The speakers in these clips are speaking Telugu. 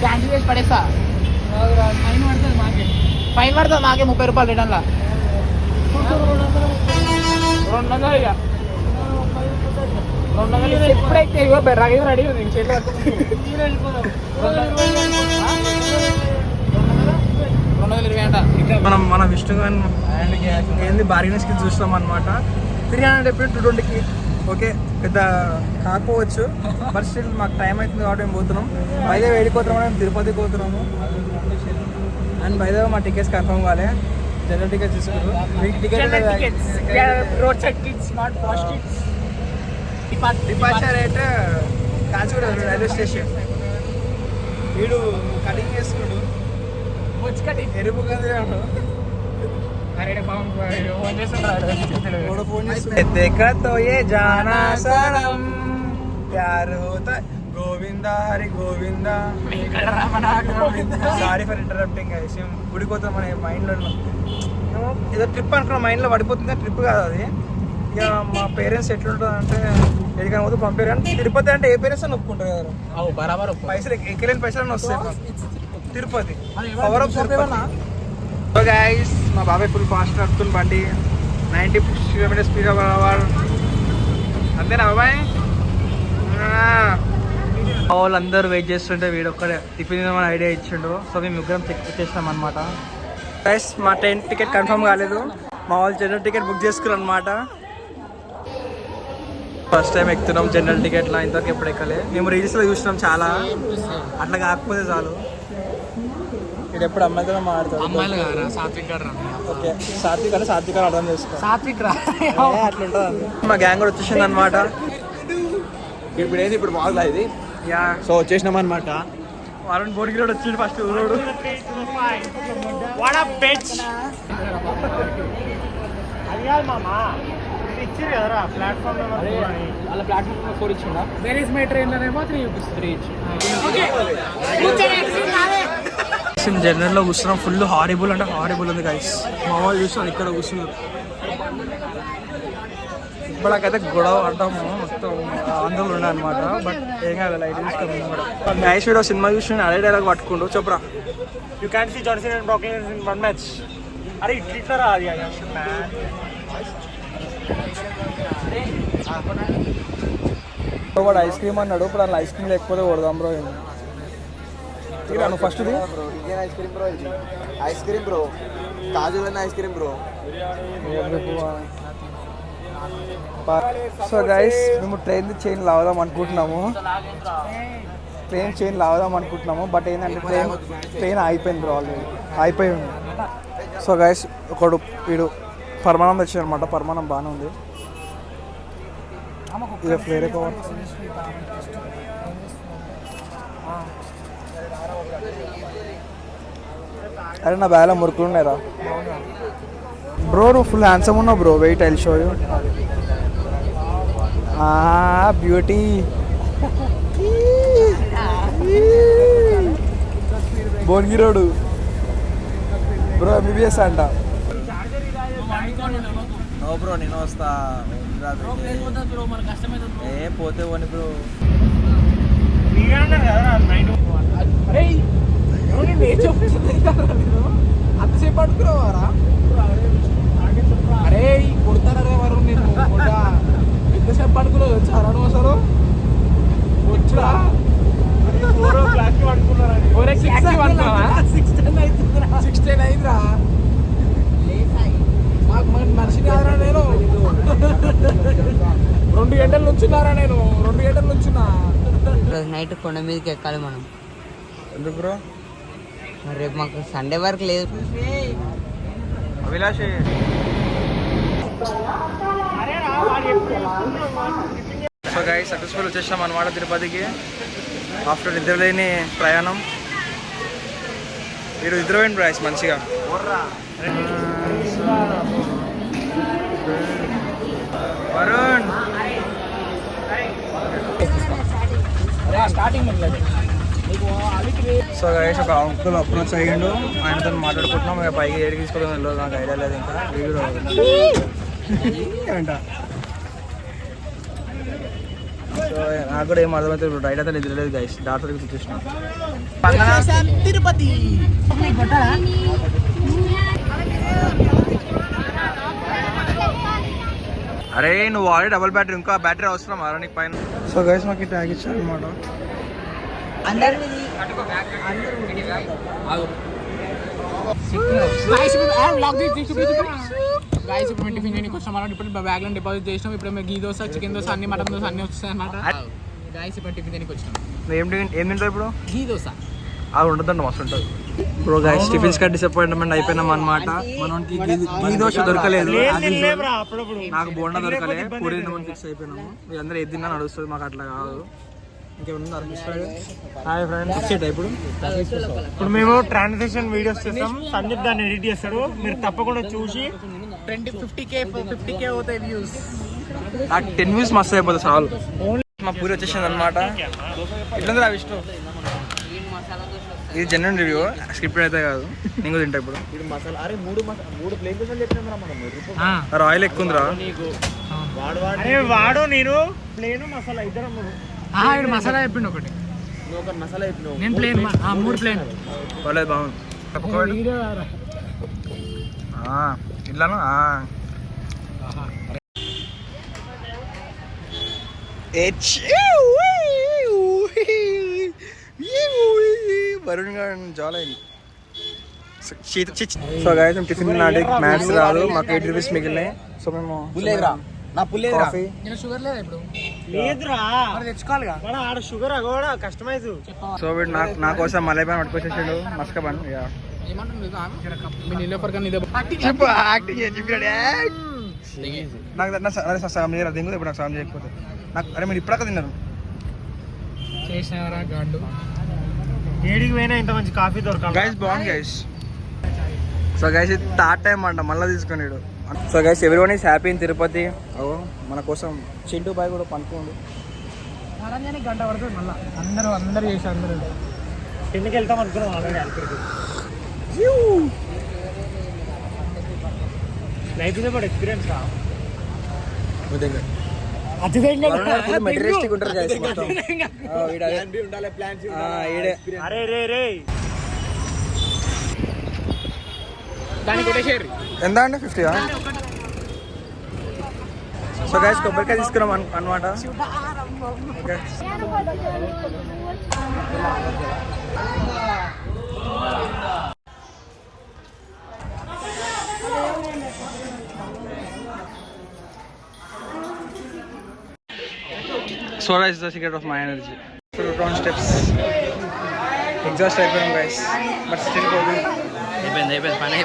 క్యాన్సిల్ చేసి పడేస్తా. ఫైన్ పడుతుంది మాకే 30 రూపాయలు రిటర్న్లా. 200 ఇక 200 ఎప్పుడైతే రెడీ రెడీ ఉంది చేతిలో మనం మన విష్ణు ఏంది బార్గెనింగ్ స్కిల్స్ చూస్తాం అనమాట. 300 ఎప్పుడు 220కి ఓకే పెద్ద కాకపోవచ్చు, బట్ స్టిల్ మాకు టైం అవుతుంది కాబట్టి మేము పోతున్నాం. బైదే వెళ్ళిపోతున్నాం, మేము తిరుపతికి పోతున్నాము. అండ్ బైదే మా టికెట్స్ కన్ఫర్మ్ కాలే, జనరల్ టికెట్స్ తీసుకున్నారు. మీకు departure rate Kacheguda railway station. వీడు కటింగ్ చేసుకున్నాడు, ఎరుపు కదా. देखा तो ये जाना सनम प्यार होता Govinda Hari Govinda. Sorry for interrupting. గుడిపోతాం మన మైండ్లో ఏదో ట్రిప్ అనుకున్న మైండ్లో పడిపోతుంది, ట్రిప్ కాదు అది. ఇక మా పేరెంట్స్ ఎట్లుంటుంది అంటే ఎక్కడికైనా పోతే పంపారు, కానీ తిరుపతి అంటే ఏ పేరెంట్స్ అని ఒప్పుకుంటారు కదా. పైసలు ఎక్కలేని పైసలు వస్తాయి. Tirupati power of Tirupati. So guys మా బాబాయ్ ఫుల్ ఫాస్ట్ నడుపుతుంది బండి, 90 కిలోమీటర్ స్పీడ్ అవ్వాలి. అంతేనా బాబాయ్? వాళ్ళందరూ వెయిట్ చేస్తుంటే వీడు ఒక్కడే టిఫిన్ మన ఐడియా ఇచ్చిండు. సో మేము ముగ్గురం చెక్ చేసినాం అనమాట. గైస్ మా ట్రైన్ టికెట్ కన్ఫర్మ్ కాలేదు, మా వాళ్ళు జనరల్ టికెట్ బుక్ చేసుకున్నారు అనమాట. ఫస్ట్ టైం ఎక్కుతున్నాం జనరల్ టికెట్లో, ఇంతవరకు ఎప్పుడు ఎక్కలే. మేము రీల్స్లో చూసినాం చాలా, అట్లా కాకపోతే చాలు. ఇక్కడ ఎప్పుడు అమ్మాయితో మాట్లాడతాడు. ఓకే సాత్విక్ అంటే సాత్విక్ అని అర్థం చేసుకో. అట్లా ఉంటుంది. మా గ్యాంగ్ కూడా వచ్చేసింది అనమాట. ఇప్పుడు ఏంది ఇప్పుడు బాగుందా ఇది? యా సో వచ్చేసినాం అనమాట. వారం బోర్డుకి కూడా వచ్చింది ఫస్ట్ ఊరోడు. ఇచ్చారు కదరా ప్లాట్ఫామ్ అలా ప్లాట్ఫామ్ 4 ఇచ్చిందా? వేర్ ఇస్ మై ట్రైన్ లోనేమో 3 చూపిస్తుంది. 3 జనరల్లో కూర్చున్నాం. ఫుల్ హారిబుల్ అంటే హారిబుల్ ఉంది గైస్. మా వాళ్ళు చూస్తున్నారు ఇక్కడ కూర్చున్నారు. ఇప్పటికైతే గొడవ పడ్డాము, మొత్తం ఆందోళన ఉండే అనమాట. బట్ ఏం కాదు, లైట్ తీసుకొని గైస్ వీడియో సినిమా చూసి అదే డైలాగ్ పట్టుకుంటూ చెప్పరా. You can see Johnson and Brooklyn in 1 match. అరే ఇట్లా రా అది వాడు ఐస్ క్రీమ్ అన్నాడు. ఇప్పుడు అలా ఐస్ క్రీమ్ లేకపోతే కొడదాం బ్రో. నువ్వు first ice cream bro, ice cream bro, కాజులన్న ice cream bro. So guys మేము ట్రైన్ చైన్ లావదాం అనుకుంటున్నాము. బట్ ఏంటంటే ట్రైన్ అయిపోయింది బ్రో, ఆల్రెడీ అయిపోయి ఉంది. సో గైస్ ఒకడు వీడు పరమాణం తెచ్చాడు అనమాట. పరమాణం బాగానే ఉంది. ఇది ఫ్లేవర్ ఎక్కువ. అరే నా బ్యాగ్లో మురుకులు ఉన్నాయిరా బ్రో. నువ్వు ఫుల్ హ్యాండ్సమ్ ఉన్నావు bro. Wait I'll show you. Beauty భువనగిరోడు బ్రో, ఎంబీబీఎస్ అంట. నో బ్రో నేను వస్తా. ఏ పోతే పోని బ్రో. అంతసేపు పడుకున్నావారా? అరే కొడతారే వారు నేను ఎంతసేపు పడుకున్నావు వచ్చారు అసలు వచ్చా 6:10 అయిందిరా. మాకు మనిషి కాదురా నేను. 2 గంటలు నుంచున్నారా నేను? 2 గంటలు నుంచున్నా. నైట్ కొండ మీదకి ఎక్కాలి మనం. ఎందుకు బ్రో? రేపు మాకు సండే వరకు లేదు. అభిలాష్ సో గైస్ సక్సెస్ఫుల్ వచ్చేసాం అనమాట తిరుపతికి. ఆఫ్టర్ నిద్రలేని ప్రయాణం. మీరు నిద్రపోయింది బ్రాయిస్ మంచిగా. వరుణ్ సో గైస్ ఒక అంకుల్ అప్రోచ్ అయ్యిండు, ఆయనతో మాట్లాడుకుంటున్నాం. ఇక పైకి ఏడికి తీసుకోవడం తెలియదు, నాకు ఐడియా లేదు. ఇంకా వీడియో అంట. సో నాకు కూడా ఏం అర్థమైతే రైట్ అయితే తెలియలేదు గైస్ డాక్టర్ చూసిన తిరుపతి అరే నువ్వు ఆల్రెడీ డబుల్ బ్యాటరీ ఇంకా బ్యాటరీ అవసరం అరా నీకు పైన సో గైస్ మాకు ట్యాగ్ ఇచ్చారు అనమాట గాయస్ ఇప్పుడు టిఫిన్ చేయడానికి వచ్చాం మనం ఇప్పుడు బ్యాగ్ లో డిపాజిట్ చేసినాం ఇప్పుడు మేము గీ దోశ చికెన్ దోశ అన్ని మటన్ దోశ అన్ని వస్తాయి అన్నమాట గాయస్ ఇప్పుడు టిఫిన్ చేయడానికి వచ్చినాం ఏం తింటావు ఇప్పుడు గీ దోశ అది ఉండదండి మస్తు ఉంటుంది బ్రో గైస్ టిఫిన్స్ కా డిసప్పాయింట్మెంట్ అయిపోయినాం అనమాట మనకి గీ దోశ దొరకలేదు నాకు బోండా దొరకలే పూరి తిందామని ఫిక్స్ అయిపోయినాము మీరందరూ ఏది తిన్నా నడుస్తుంది మాకు అట్లా కాదు ఇంకేమన్నా హాయ్ ఫ్రెండ్స్ ఇప్పుడు మేము ట్రాన్సాక్షన్ వీడియోస్ చేస్తాం సందీప్ దాన్ని ఎడిట్ చేస్తాడు మీరు తప్పకుండా చూసి 50k అవుతాయి వ్యూస్ నాకు 10 వ్యూస్ మస్తు అయిపోతుంది చాలు మా పూరి వచ్చేసింది అనమాట ఇట్లా విష్ణు ఇది జెన్యున్ రివ్యూ స్క్రిప్ట్ అయితే కాదు నేను కూడా తింటా ఇప్పుడు ఆయిల్ ఎక్కువ ఉందిరా వాడు నేను ప్లేన్ మసాలా ఇద్దరం మసాలా చెప్పిండు ఒకటి నేను ప్లేన్ 3 ప్లేన్ పర్లేదు బాగుంది ఇట్లాను వరుణ్ గారు చాలా సో గాయస్ మేము టిఫిన్ నాటి మ్యాథ్స్ రాదు మాకు 8 రూపీస్ మిగిలినాయి సో మేము కాఫీ షుగర్ లేదా ఇప్పుడు లేదురా తెచ్చుకోవాలిగా ఆడ షుగర్ కూడా కస్టమైజ్ సో వీడు నా కోసం మలై పాన్ పట్టుకొచ్చేసాడు మస్క పాన్ నాకు సగం చేయరా దింగు ఇప్పుడు నాకు సగం చేయకపోతే నాకు అరే మీరు ఇప్పుడాక తిన్నారు చేసినారా గాడ్డు ఏడికి పోయినా ఇంత మంచి కాఫీ దొరకాలి గైస్ బాగుంది గైస్ సో గైస్ ఇది థర్డ్ టైం అంట మళ్ళీ తీసుకున్నాడు so guys everyone is happy in Tirupati ఓ మన కోసం చింటూ బాయ్ కూడా పనుకోండి గంట పడుతుంది మళ్ళీ అందరూ చేసి అందరూ కిందకి వెళ్తాం అనుకున్నాం ఆల్రెడీ అక్కడికి లైఫ్ ఇస్ అబౌట్ ఎక్స్పీరియన్స్ రా మెటీరియలిస్టిక్ ఉంటారు గైస్ మొత్తం అరే రే రే దాన్ని కొట్టేసేరు ఎంత అండి 50 సో గైస్ కొబ్బరికాయ తీసుకున్నాం అనమాట Soda is the secret of my energy. So 2 steps. Exhaust అయిపోయాం guys. But still going. అయిపోయింది పని.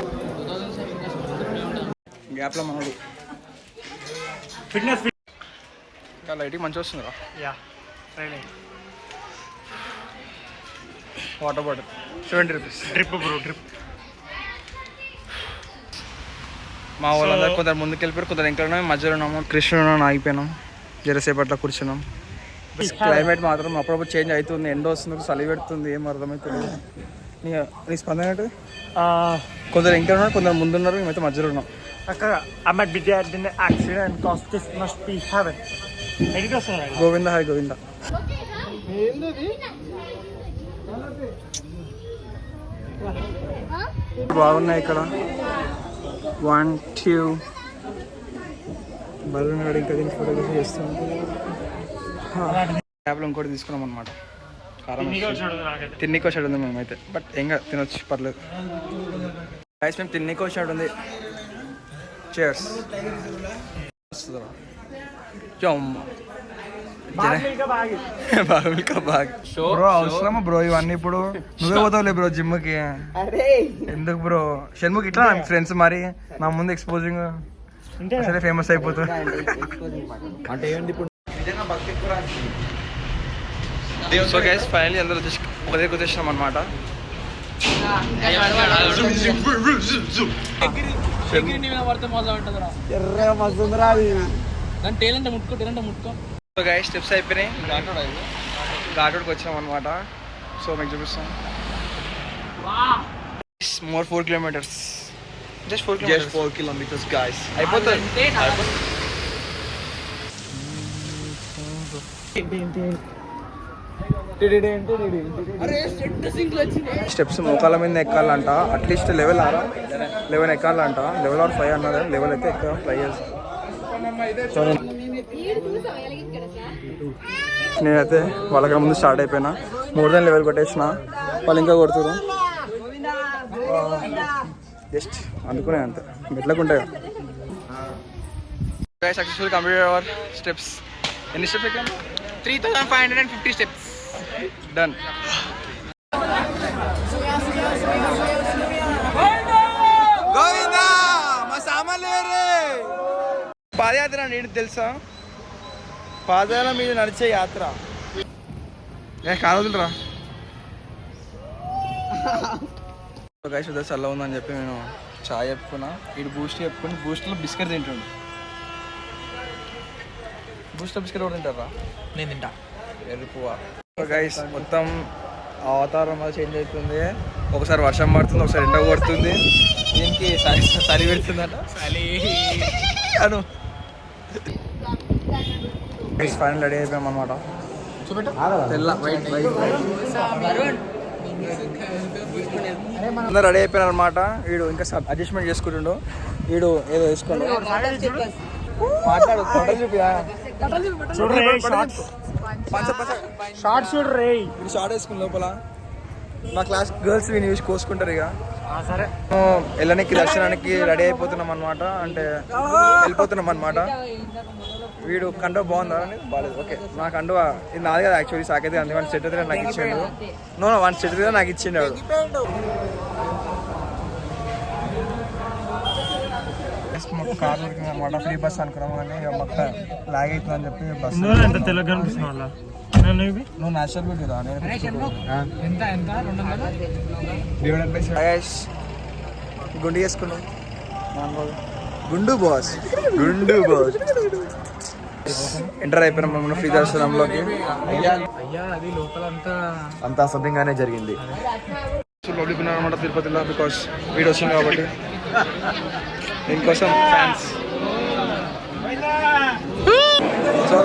గ్యాప్ లో మనోడు. ఫిట్నెస్ ఇంకా లైటింగ్ మంచిగా వస్తుందిరా. Yeah right water bottle 70 rupees. Trip bro trip. మా వాళ్ళందరూ కొందరు ముందుకు వెళ్ళిపోయారు కొందరు ఇంకా మధ్యలో ఉన్నాము కృష్ణుడు ఆగిపోయినాం జరసేపట్లో కూర్చున్నాం క్లైమేట్ మాత్రం అప్పుడప్పుడు చేంజ్ అవుతుంది ఎండ వస్తుంది చలి పెడుతుంది ఏం అర్థమవుతుంది నీ స్పందన ఏంటి కొందరు ఇంకా ఉన్నారు కొందరు ముందున్నారు మేమైతే మధ్యలో ఉన్నాం అక్కడ అమ్మ బిడ్డ యాక్సిడెంట్ కాస్ట్ దిస్ మస్ట్ బి హెవెన్ ఎడిట్ వస్తున్నారు గోవింద హాయ్ గోవింద బాగున్నాయి ఇక్కడ 1 2 బలూన్ కూడా ఇంకా దీనికి ఫోటోగ్రఫీ చేస్తాం ట్యాబ్లో ఇంకోటి తీసుకున్నాం అనమాట కారం తిన్నికి వచ్చాడు ఉంది మేమైతే బట్ ఇంకా తినొచ్చు పర్లేదు గైస్ మేము తిన్నికి వచ్చాడు ఉంది చేర్స్ బ్రో అవసరమా బ్రో ఇవన్నీ ఇప్పుడు నువ్వే పోతావులే బ్రో జిమ్ కి ఎందుకు బ్రో షణ్ముఖ్ ఇట్లా ఫ్రెండ్స్ మరి నా ముందు ఎక్స్పోజింగ్ అసలే ఫేమస్ అయిపోతుంది సో గైస్ ఫైనల్లీ అందరూ ఒక దగ్గరికి వచ్చేసినాం అనమాట సో గైస్ స్టెప్స్ అయిపోయినాయి ఘాటోడ్కి వచ్చాం అనమాట సో మీకు చూపిస్తాం more 4 kilometres just 4 kilometres guys అయిపోతుంది స్టెప్స్ మోకాల మీద ఎక్కాలంట, అట్లీస్ట్ లెవెల్ 11 ఎక్కాలంట. లెవెల్ 5 అన్నారు, లెవెల్ అయితే ఎక్కడ ట్రై చేస్తాను. నేనైతే వాళ్ళకన్నా ముందు స్టార్ట్ అయిపోయినా, మోర్ దెన్ లెవెల్ కొట్టేసిన. వాళ్ళు ఇంకా కొడుతురు, జస్ట్ అందుకునే అంతే, మెట్లకుంటాయి. Successful complete our steps. ఎన్ని స్టెప్స్ ఎక్కాను? 3550 స్టెప్స్. డన్. గోవిందా మా సామాన్లు పాదయాత్ర అండి, తెలుసా? పాదాల మీద నడిచే యాత్ర. కానదులరా శుద్ధ చల్ల ఉందని చెప్పి నేను చాయ్ చెప్పుకున్నా. ఇటు బూస్ట్ చెప్పుకుని బూస్ట్లో బిస్కెట్ తింటుండు. బూస్ట్లో బిస్కెట్ కూడా తింటారా? నేను తింటా. ఎరుపువా గైస్, మొత్తం అవతారం అది చేంజ్ అవుతుంది. ఒకసారి వర్షం పడుతుంది, ఒకసారి ఎండ కొడుతుంది. దీనికి చలి పెడుతుందట. అను ఫైనల్ రెడీ అయిపోయాం అనమాట. తెల్ల వైట్ అందరూ రెడీ అయిపోయారు అనమాట. వీడు ఇంకా అడ్జస్ట్మెంట్ చేసుకుంటుండు. వీడు ఏదో వేసుకోండి, మాట్లాడు. షార్ట్ చూడరే, వీడు షార్ట్ వేసుకుని లోపల మా క్లాస్ గర్ల్స్ వీని చూసి కోసుకుంటారు. ఇక సరే వెళ్ళనికి దర్శనానికి రెడీ అయిపోతున్నాం అనమాట, అంటే వెళ్ళిపోతున్నాం అనమాట. వీడు కండువ బాగుందా అని బాగాలేదు. ఓకే, నా కండువ ఇది నాది కదా యాక్చువల్లీ, సాకైతే అంతే. వన్ సెట్ అయితే నాకు ఇచ్చిండు. నో వన్ సెట్ అయితే నాకు ఇచ్చిండు. కార్ దొరికింది అనమాట, ఫ్రీ బస్ అనుకున్నాం కానీ మొత్తం లాగ్ అవుతుందని చెప్పి బస్. ఎంత తెల్లగా కనిపిస్తుంది వాళ్ళ. నువ్వు నేషనల్ బ్యూటీ రా, గుండు చేసుకున్నావు. గుండు బాస్, గుండు బాస్. ఎంటర్ అయిపోయినాం మనం ఫ్రీ దర్శనంలోకి. అది లోపలంతా అంతా అసభ్యంగానే జరిగింది. లోపలికున్నారు అనమాట తిరుపతిలో, బికాస్ వీడియో వచ్చింది కాబట్టి. దీనికోసం ఫ్యాన్స్. సో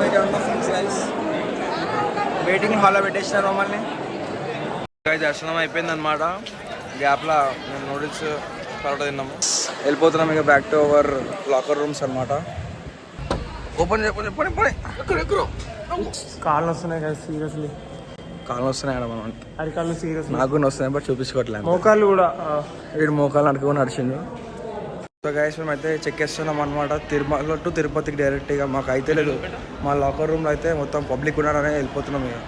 వెయిటింగ్ హాల్లో పెట్టేసినారు మమ్మల్ని. దర్శనం అయిపోయింది అనమాట. గ్యాప్లో మేము నూడిల్స్ పరోటా తిన్నాము. వెళ్ళిపోతున్నాం ఇక back to our locker rooms అనమాట. ఓపెన్ చెప్పండి. కాళ్ళు వస్తున్నాయి కదా, సీరియస్లీ కాళ్ళు వస్తున్నాయి అక్కడ మనం. అరికాళ్ళు సీరియస్, నాకు కూడా వస్తున్నాయి బట్ చూపించుకోవట్లేదు. మోకాళ్ళు కూడా. వీడు మోకాళ్ళు అడుగుని నడిచిండు. సో గైస్ మేమైతే చెక్ చేస్తున్నాం అనమాట, తిరుమల టు తిరుపతికి డైరెక్ట్గా. మాకు అయితే లేదు, మా లాకర్ రూమ్లో అయితే మొత్తం పబ్లిక్ ఉన్నారని వెళ్ళిపోతున్నాం ఇక.